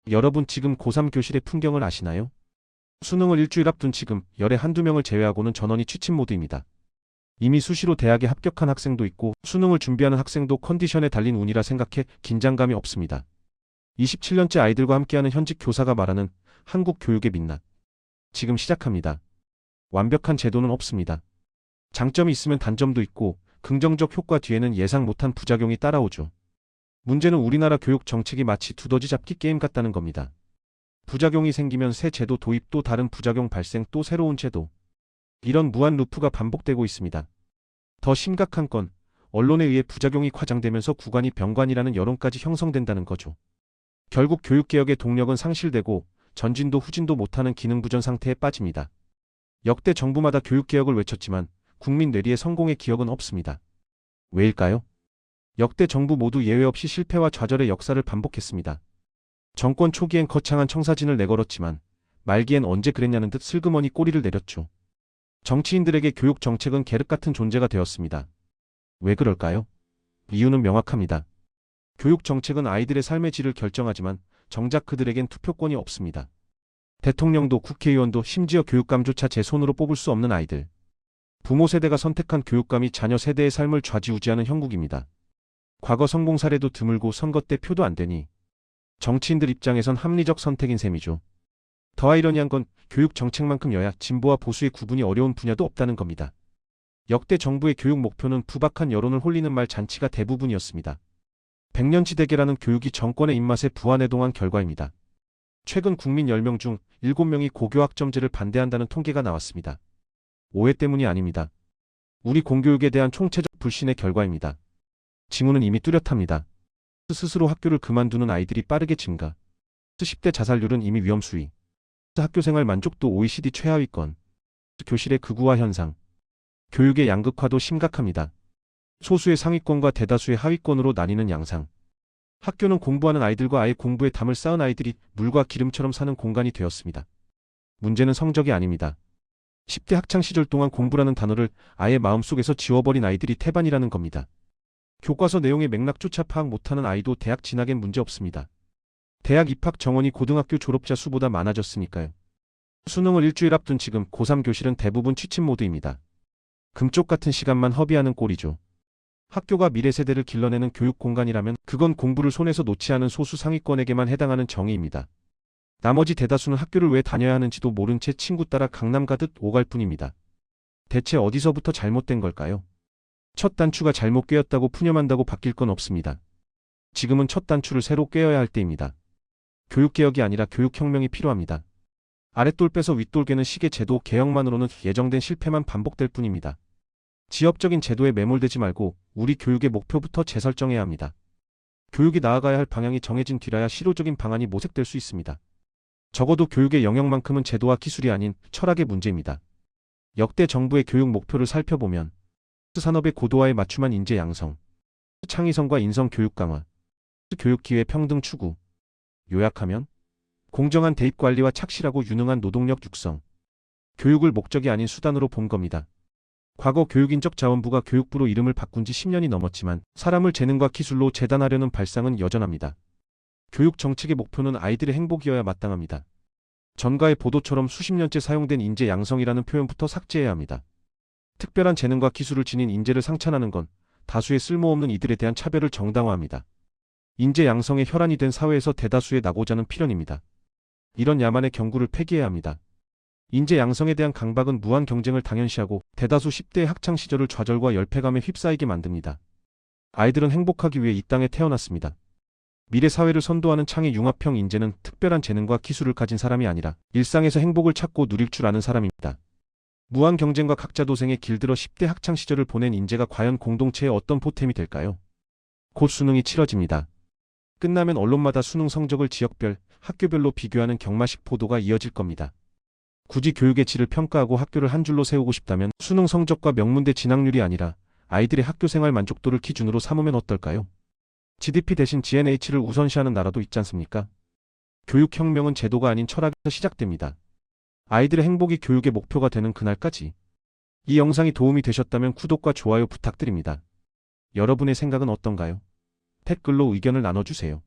여러분 지금 고3 교실의 풍경을 아시나요? 수능을 일주일 앞둔 지금 열에 한두 명을 제외하고는 전원이 취침 모드입니다. 이미 수시로 대학에 합격한 학생도 있고 수능을 준비하는 학생도 컨디션에 달린 운이라 생각해 긴장감이 없습니다. 27년째 아이들과 함께하는 현직 교사가 말하는 한국 교육의 민낯. 지금 시작합니다. 완벽한 제도는 없습니다. 장점이 있으면 단점도 있고 긍정적 효과 뒤에는 예상 못한 부작용이 따라오죠. 문제는 우리나라 교육 정책이 마치 두더지 잡기 게임 같다는 겁니다. 부작용이 생기면 새 제도 도입, 또 다른 부작용 발생, 또 새로운 제도. 이런 무한 루프가 반복되고 있습니다. 더 심각한 건 언론에 의해 부작용이 과장되면서 구관이 병관이라는 여론까지 형성된다는 거죠. 결국 교육개혁의 동력은 상실되고 전진도 후진도 못하는 기능부전 상태에 빠집니다. 역대 정부마다 교육개혁을 외쳤지만 국민 뇌리에 성공의 기억은 없습니다. 왜일까요? 역대 정부 모두 예외 없이 실패와 좌절의 역사를 반복했습니다. 정권 초기엔 거창한 청사진을 내걸었지만 말기엔 언제 그랬냐는 듯 슬그머니 꼬리를 내렸죠. 정치인들에게 교육 정책은 계륵 같은 존재가 되었습니다. 왜 그럴까요? 이유는 명확합니다. 교육 정책은 아이들의 삶의 질을 결정하지만 정작 그들에겐 투표권이 없습니다. 대통령도 국회의원도 심지어 교육감조차 제 손으로 뽑을 수 없는 아이들. 부모 세대가 선택한 교육감이 자녀 세대의 삶을 좌지우지하는 형국입니다. 과거 성공 사례도 드물고 선거 때 표도 안 되니 정치인들 입장에선 합리적 선택인 셈이죠. 더 아이러니한 건 교육 정책만큼 여야, 진보와 보수의 구분이 어려운 분야도 없다는 겁니다. 역대 정부의 교육 목표는 부박한 여론을 홀리는 말 잔치가 대부분이었습니다. 백년치 대계라는 교육이 정권의 입맛에 부안해동한 결과입니다. 최근 국민 10명 중 7명이 고교학점제를 반대한다는 통계가 나왔습니다. 오해 때문이 아닙니다. 우리 공교육에 대한 총체적 불신의 결과입니다. 징후는 이미 뚜렷합니다. 스스로 학교를 그만두는 아이들이 빠르게 증가. 10대 자살률은 이미 위험수위. 학교생활 만족도 OECD 최하위권. 교실의 극우화 현상. 교육의 양극화도 심각합니다. 소수의 상위권과 대다수의 하위권으로 나뉘는 양상. 학교는 공부하는 아이들과 아예 공부에 담을 쌓은 아이들이 물과 기름처럼 사는 공간이 되었습니다. 문제는 성적이 아닙니다. 10대 학창시절 동안 공부라는 단어를 아예 마음속에서 지워버린 아이들이 태반이라는 겁니다. 교과서 내용의 맥락조차 파악 못하는 아이도 대학 진학엔 문제없습니다. 대학 입학 정원이 고등학교 졸업자 수보다 많아졌으니까요. 수능을 일주일 앞둔 지금 고3 교실은 대부분 취침 모드입니다. 금쪽 같은 시간만 허비하는 꼴이죠. 학교가 미래 세대를 길러내는 교육 공간이라면 그건 공부를 손에서 놓지 않은 소수 상위권에게만 해당하는 정의입니다. 나머지 대다수는 학교를 왜 다녀야 하는지도 모른 채 친구 따라 강남 가듯 오갈 뿐입니다. 대체 어디서부터 잘못된 걸까요? 첫 단추가 잘못 꿰었다고 푸념한다고 바뀔 건 없습니다. 지금은 첫 단추를 새로 꿰어야 할 때입니다. 교육개혁이 아니라 교육혁명이 필요합니다. 아랫돌 빼서 윗돌 꿰는 식의 제도 개혁만으로는 예정된 실패만 반복될 뿐입니다. 지역적인 제도에 매몰되지 말고 우리 교육의 목표부터 재설정해야 합니다. 교육이 나아가야 할 방향이 정해진 뒤라야 실효적인 방안이 모색될 수 있습니다. 적어도 교육의 영역만큼은 제도와 기술이 아닌 철학의 문제입니다. 역대 정부의 교육 목표를 살펴보면 산업의 고도화에 맞춤한 인재 양성, 창의성과 인성 교육 강화, 교육 기회 평등 추구, 요약하면 공정한 대입 관리와 착실하고 유능한 노동력 육성, 교육을 목적이 아닌 수단으로 본 겁니다. 과거 교육인적 자원부가 교육부로 이름을 바꾼 지 10년이 넘었지만 사람을 재능과 기술로 재단하려는 발상은 여전합니다. 교육 정책의 목표는 아이들의 행복이어야 마땅합니다. 전가의 보도처럼 수십 년째 사용된 인재 양성이라는 표현부터 삭제해야 합니다. 특별한 재능과 기술을 지닌 인재를 상찬하는 건 다수의 쓸모없는 이들에 대한 차별을 정당화합니다. 인재 양성의 혈안이 된 사회에서 대다수의 나고자는 필연입니다. 이런 야만의 경구를 폐기해야 합니다. 인재 양성에 대한 강박은 무한 경쟁을 당연시하고 대다수 10대의 학창시절을 좌절과 열패감에 휩싸이게 만듭니다. 아이들은 행복하기 위해 이 땅에 태어났습니다. 미래 사회를 선도하는 창의 융합형 인재는 특별한 재능과 기술을 가진 사람이 아니라 일상에서 행복을 찾고 누릴 줄 아는 사람입니다. 무한 경쟁과 각자 도생에 길들어 10대 학창시절을 보낸 인재가 과연 공동체의 어떤 보탬이 될까요? 곧 수능이 치러집니다. 끝나면 언론마다 수능 성적을 지역별, 학교별로 비교하는 경마식 보도가 이어질 겁니다. 굳이 교육의 질을 평가하고 학교를 한 줄로 세우고 싶다면 수능 성적과 명문대 진학률이 아니라 아이들의 학교생활 만족도를 기준으로 삼으면 어떨까요? GDP 대신 GNH를 우선시하는 나라도 있지 않습니까? 교육혁명은 제도가 아닌 철학에서 시작됩니다. 아이들의 행복이 교육의 목표가 되는 그날까지. 이 영상이 도움이 되셨다면 구독과 좋아요 부탁드립니다. 여러분의 생각은 어떤가요? 댓글로 의견을 나눠주세요.